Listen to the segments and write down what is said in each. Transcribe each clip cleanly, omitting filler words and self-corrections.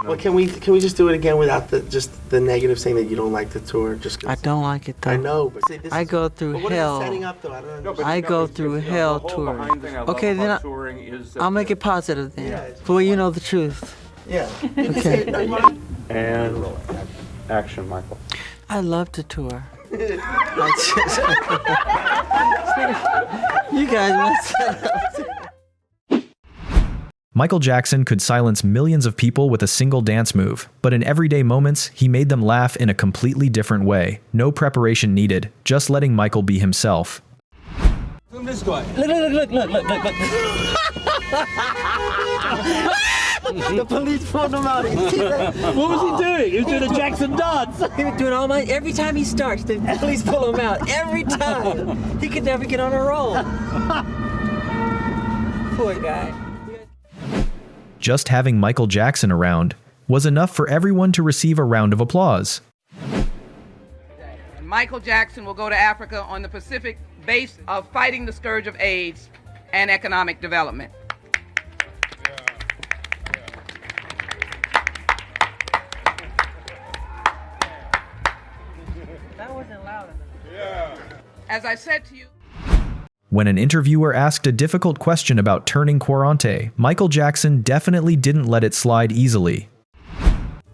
Well, can we just do it again without the negative, saying that you don't like the tour? Just I don't like it though. I know, but see, I go through hell. What is it setting up though? I don't understand. I go through hell touring. Okay, then I'll make it positive then. Yeah, well, you know the truth. Yeah. Okay. And action, Michael. I love to tour. You guys messed it up. Michael Jackson could silence millions of people with a single dance move, but in everyday moments, he made them laugh in a completely different way. No preparation needed, just letting Michael be himself. Film this guy. Look. The police pulled him out. What was he doing? He was doing a Jackson dance. He was doing every time he starts, the police pull him out. Every time. He could never get on a roll. Poor guy. Just having Michael Jackson around was enough for everyone to receive a round of applause. Michael Jackson will go to Africa on the Pacific base of fighting the scourge of AIDS and economic development. That wasn't loud enough. As I said to you, When an interviewer asked a difficult question about turning Quarante, Michael Jackson definitely didn't let it slide easily.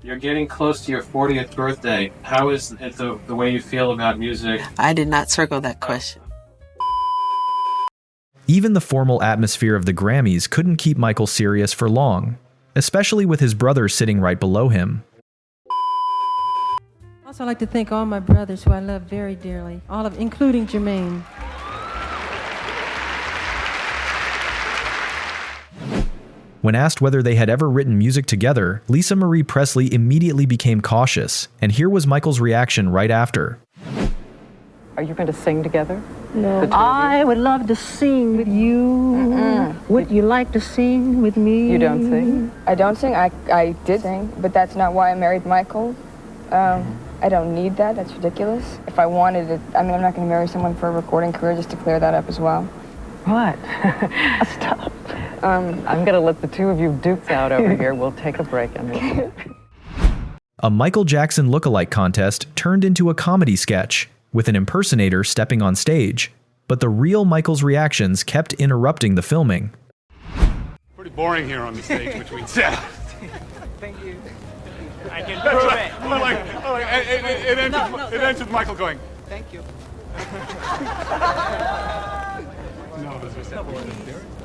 You're getting close to your 40th birthday. How is it the way you feel about music? I did not circle that question. Even the formal atmosphere of the Grammys couldn't keep Michael serious for long, especially with his brother sitting right below him. Also, I'd like to thank all my brothers who I love very dearly, including Jermaine. When asked whether they had ever written music together, Lisa Marie Presley immediately became cautious, and here was Michael's reaction right after. Are you going to sing together? No. I would love to sing with you. Would you like to sing with me? You don't sing? I don't sing. I did sing, but that's not why I married Michael. I don't need that. That's ridiculous. If I wanted it, I'm not going to marry someone for a recording career, just to clear that up as well. What? Stop. I'm going to let the two of you dukes out over here. We'll take a break and A Michael Jackson lookalike contest turned into a comedy sketch, with an impersonator stepping on stage, but the real Michael's reactions kept interrupting the filming. Pretty boring here on the stage between sets. Thank you. I can prove it. It ends with Michael going, Thank you. no, this was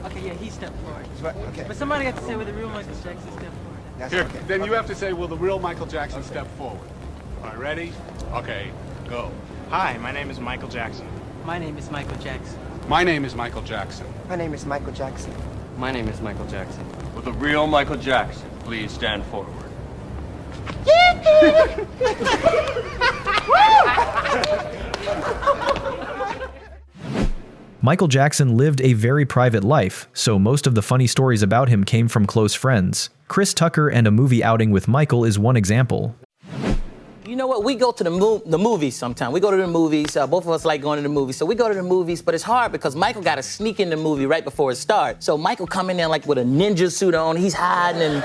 Okay, yeah, he stepped forward. Okay. But somebody got to say with the real Michael Jackson stepped forward. That's Here, okay. then you have to say, will the real Michael Jackson step forward? All right, ready? Okay, go. Hi, my name is Michael Jackson. My name is Michael Jackson. My name is Michael Jackson. My name is Michael Jackson. My name is Michael Jackson. Will the real Michael Jackson please stand forward? Michael Jackson lived a very private life, so most of the funny stories about him came from close friends. Chris Tucker and a movie outing with Michael is one example. You know what? We go to the movies sometimes. We go to the movies. Both of us like going to the movies. So we go to the movies, but it's hard because Michael got to sneak in the movie right before it starts. So Michael come in there like with a ninja suit on. He's hiding and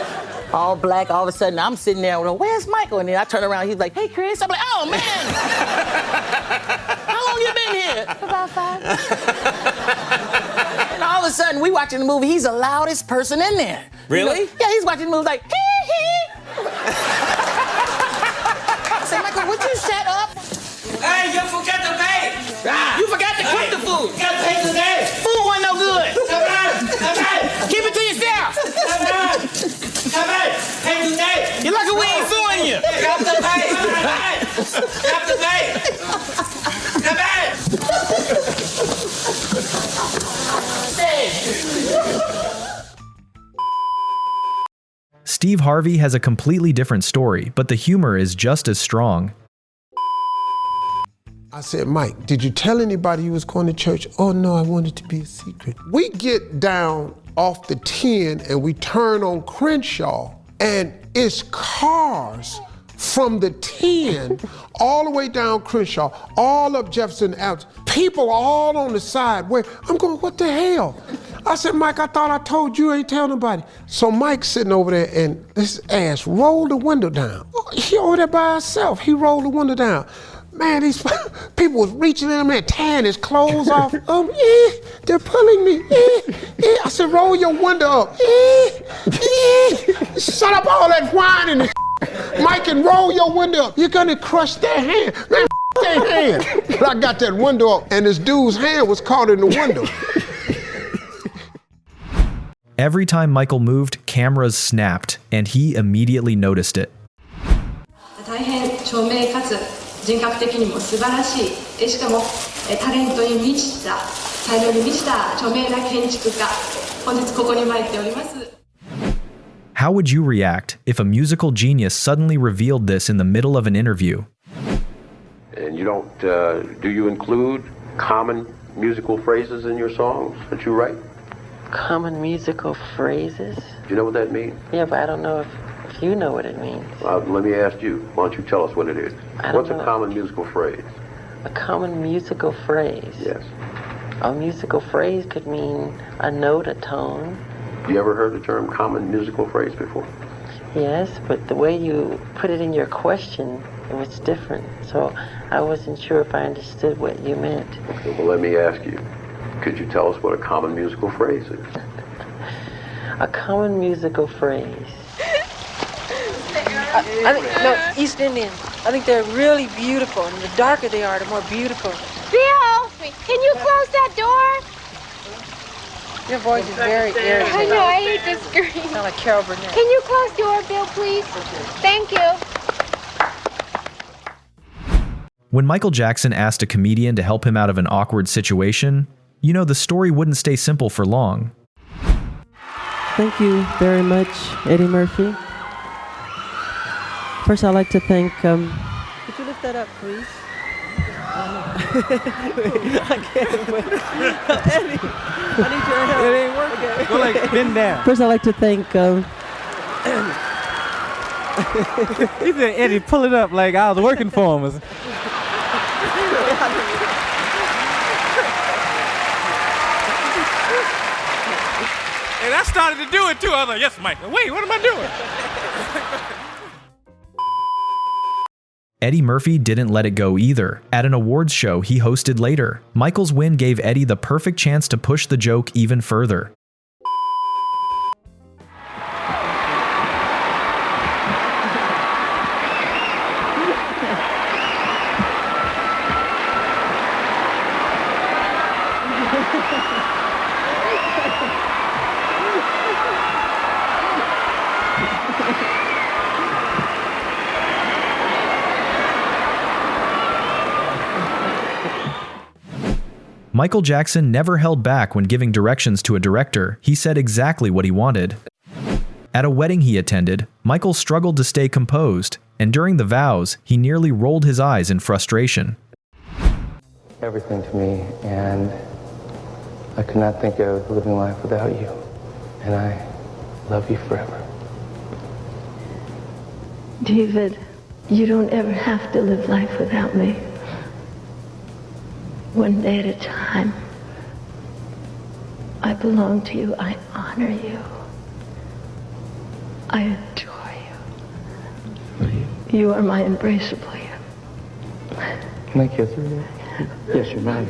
all black. All of a sudden, I'm sitting there, well, where's Michael? And then I turn around. He's like, hey, Chris. I'm like, oh, man. How long you been here? About 5. And all of a sudden, we watching the movie. He's the loudest person in there. Really? You know? Yeah, he's watching the movie like, hee. I say, Michael, would you shut up? Hey, you forgot to pay. You forgot to cook the food. You gotta pay today. Food wasn't no good. Come on. Keep it to yourself. Come on. Pay today. You're lucky we ain't suing you. Got to pay. Got to pay. Come on. Steve Harvey has a completely different story, but the humor is just as strong. I said, Mike, did you tell anybody you was going to church? Oh no, I wanted to be a secret. We get down off the 10 and we turn on Crenshaw, and it's cars from the 10 all the way down Crenshaw, all up Jefferson Avenue. People all on the side where I'm going, what the hell? I said, Mike, I thought I told you, ain't tell nobody. So Mike's sitting over there and this ass rolled the window down. He over there by himself. He rolled the window down. Man, these people was reaching in there, tearing his clothes off. They're pulling me. I said, roll your window up. Shut up all that whining and Mike, and roll your window up. You're gonna crush their hand. Man, their hand. But I got that window up and this dude's hand was caught in the window. Every time Michael moved, cameras snapped, and he immediately noticed it. 大変著名かつ人格的にも素晴らしい、しかもタレントに満ちた、才能に満ちた著名な建築家、本日ここに参っております。 How would you react if a musical genius suddenly revealed this in the middle of an interview? And you don't, do you include common musical phrases in your songs that you write? Common musical phrases? Do you know what that means? Yeah, but I don't know if you know what it means. Let me ask you. Why don't you tell us what it is? What's a common musical phrase? A common musical phrase? Yes. A musical phrase could mean a note, a tone. You ever heard the term common musical phrase before? Yes, but the way you put it in your question, it was different. So I wasn't sure if I understood what you meant. Okay, well, let me ask you. Could you tell us what a common musical phrase is? A common musical phrase. I think, no, East Indian. I think they're really beautiful, and the darker they are, the more beautiful. Bill, can you close that door? Your voice is very irritating. I know, I hate this screen. You sound like Carol Burnett. Can you close the door, Bill, please? Thank you. When Michael Jackson asked a comedian to help him out of an awkward situation, you know the story wouldn't stay simple for long. Thank you very much, Eddie Murphy. First, I'd like to thank, could you lift that up, please? I can't, but Eddie, I need your help. It ain't working. Okay. Go like, bend down. First, I'd like to thank, He said, Eddie, pull it up like I was working for him. And I started to do it too. I was like, yes, Mike. Wait, what am I doing? Eddie Murphy didn't let it go either. At an awards show he hosted later, Michael's win gave Eddie the perfect chance to push the joke even further. Michael Jackson never held back when giving directions to a director. He said exactly what he wanted. At a wedding he attended, Michael struggled to stay composed, and during the vows, he nearly rolled his eyes in frustration. Everything to me, and I could not think of living life without you. And I love you forever. David, you don't ever have to live life without me. One day at a time. I belong to you. I honor you. I adore you. You are my embraceable you. Can I kiss her? Yes, you're mine.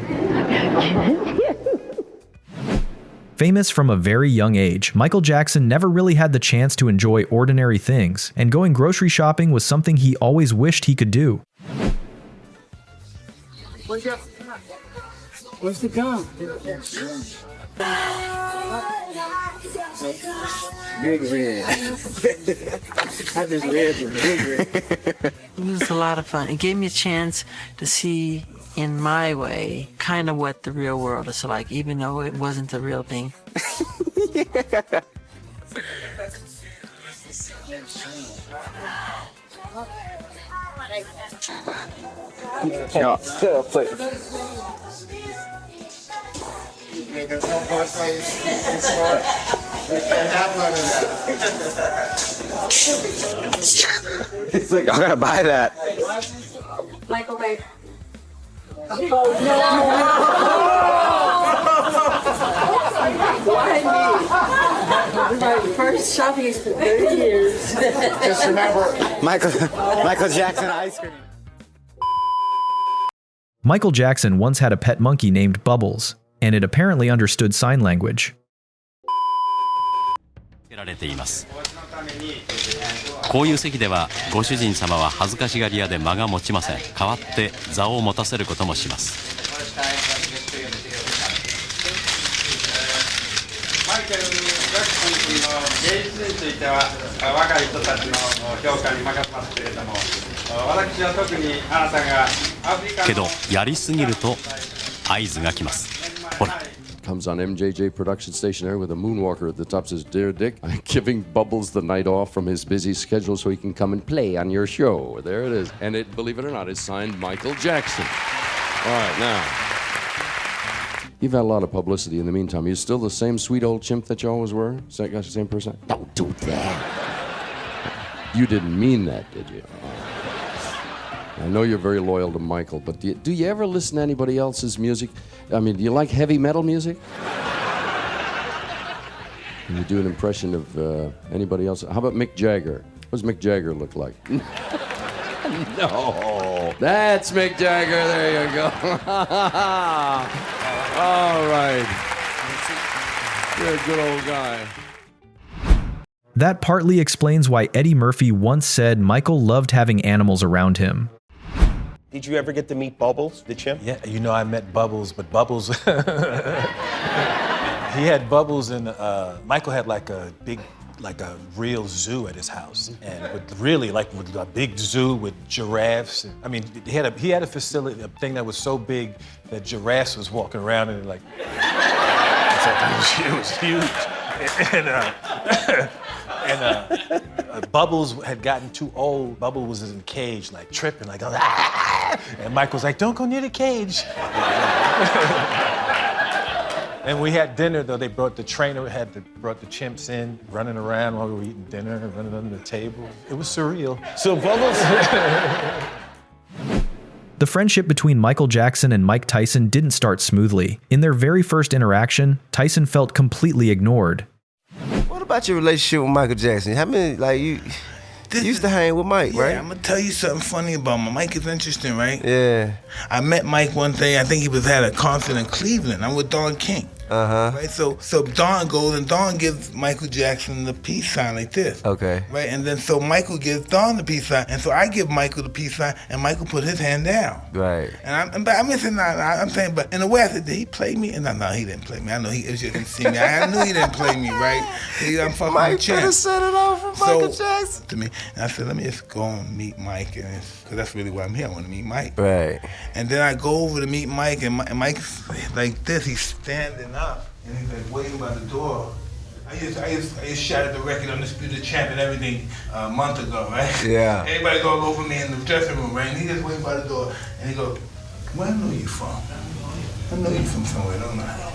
Famous from a very young age, Michael Jackson never really had the chance to enjoy ordinary things, and going grocery shopping was something he always wished he could do. Where's the gum? Big red. I just read the big red. It was a lot of fun. It gave me a chance to see, in my way, kind of what the real world is like, even though it wasn't the real thing. Yeah. He's like, I gotta buy that. Michael, wait. Why me? My first shopping experience 30 years. Just remember, Michael Jackson ice cream. Michael Jackson once had a pet monkey named Bubbles, and it apparently understood sign language. こういう席ではご主人様は恥ずかしがり屋で間が持ちません。代わって座を持たせることもします。マイケル・ジャクソン君の芸術については若い人たちの評価に任せますけれども、私は特にあなたがアフリカのけどやりすぎると合図が来ます。ほら。Comes on MJJ production station there with a moonwalker at the top, says, "Dear Dick, I'm giving Bubbles the night off from his busy schedule so he can come and play on your show." There it is. And it, believe it or not, is signed Michael Jackson. All right, now, you've had a lot of publicity in the meantime. Are you still the same sweet old chimp that you always were? Is that the same person? Don't do that. You didn't mean that, did you? I know you're very loyal to Michael, but do you ever listen to anybody else's music? I mean, do you like heavy metal music? Can you do an impression of anybody else? How about Mick Jagger? What does Mick Jagger look like? No. That's Mick Jagger. There you go. All right. You're a good old guy. That partly explains why Eddie Murphy once said Michael loved having animals around him. Did you ever get to meet Bubbles, the chimp? Yeah, you know, I met Bubbles, but Bubbles, he had Bubbles and Michael had like a big, like a real zoo at his house. And with a big zoo with giraffes. I mean, he had a facility, a thing that was so big that giraffes was walking around and like, it was huge. And Bubbles had gotten too old. Bubbles was in the cage, like tripping, like, ah! And Michael's like, "Don't go near the cage." And we had dinner, though. They brought the trainer, brought the chimps in, running around while we were eating dinner, running under the table. It was surreal. So Bubbles... The friendship between Michael Jackson and Mike Tyson didn't start smoothly. In their very first interaction, Tyson felt completely ignored. What about your relationship with Michael Jackson? How many, like, you used to hang with Mike, right? Yeah, I'm gonna tell you something funny about Mike. Mike is interesting, right? Yeah. I met Mike one day. I think he was at a concert in Cleveland. I'm with Don King. Right, so Don goes and Don gives Michael Jackson the peace sign like this. Okay. Right, and then so Michael gives Don the peace sign, and so I give Michael the peace sign, and Michael put his hand down. Right. And I'm saying, but in a way I said, did he play me? No, he didn't play me. I know he just didn't see me. I knew he didn't play me, right? I'm fucking Mike could have set it off for Michael Jackson. To me, and I said, let me just go and meet Mike, because that's really why I'm here. I want to meet Mike. Right. And then I go over to meet Mike, and Mike's like this. He's standing up. And he's like waiting by the door. I just shot the record Undisputed Champ and everything a month ago, right? Yeah. Everybody's all over me in the dressing room, right? And he just waiting by the door. And he goes, "Where I know you from? I know you from somewhere, don't I?"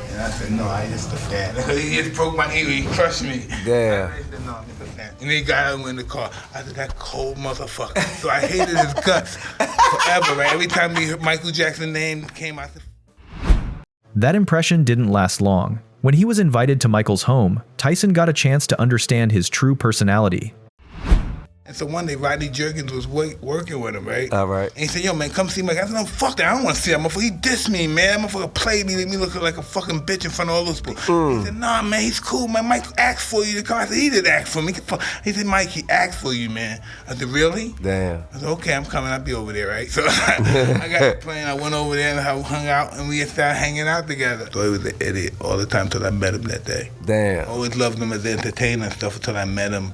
And I said, "No, I just a fan." He just broke my ego, he crushed me. Yeah. I said, "No, I'm just a fan." And then he got out and went in the car. I said, "That cold motherfucker." So I hated his guts forever, right? Every time Michael Jackson's name came out, That impression didn't last long. When he was invited to Michael's home, Tyson got a chance to understand his true personality. and so one day Rodney Jerkins was working with him, right? All right. And he said, "Yo, man, come see Mike." I said, "No, fuck that. I don't want to see that motherfucker. He dissed me, man. That motherfucker played me, made me look like a fucking bitch in front of all those people." He said, "Nah, man, he's cool, man. Mike asked for you to come." I said, "He didn't ask for me." He said, "Mike, he asked for you, man." I said, "Really?" Damn. I said, "Okay, I'm coming. I'll be over there, right?" So I got the plane. I went over there and I hung out, and we started hanging out together. So he was an idiot all the time until I met him that day. Damn. I always loved him as an entertainer and stuff until I met him.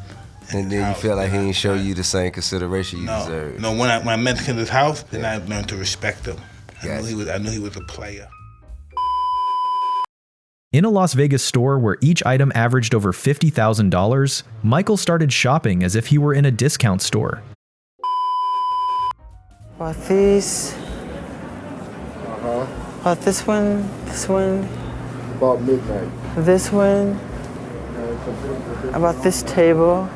And then you feel like he didn't show you the same consideration you deserve. No, when I met him in his house, then I learned to respect him. I knew he was a player. In a Las Vegas store where each item averaged over $50,000, Michael started shopping as if he were in a discount store. About these. About this one. About midnight. This one. About this table.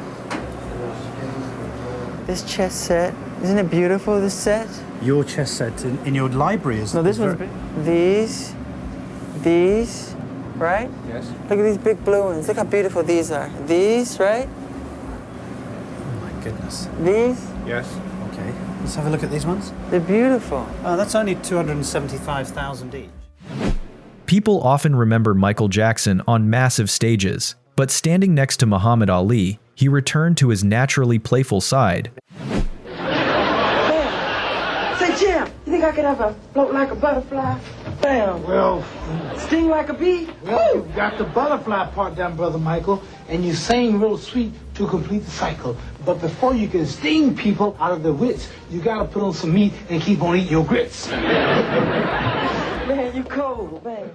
This chess set. Isn't it beautiful, this set? Your chess set in your library is... No, this one's... These, right? Yes. Look at these big blue ones. Look how beautiful these are. These, right? Oh my goodness. These? Yes. Okay. Let's have a look at these ones. They're beautiful. That's only 275,000 each. People often remember Michael Jackson on massive stages, but standing next to Muhammad Ali, he returned to his naturally playful side. Say, Jim, you think I could have a float like a butterfly? Bam. Well, Sting like a bee? well, you got the butterfly part down, Brother Michael, and you sing real sweet to complete the cycle. But before you can sting people out of their wits, you gotta put on some meat and keep on eating your grits. Man, you cold, man.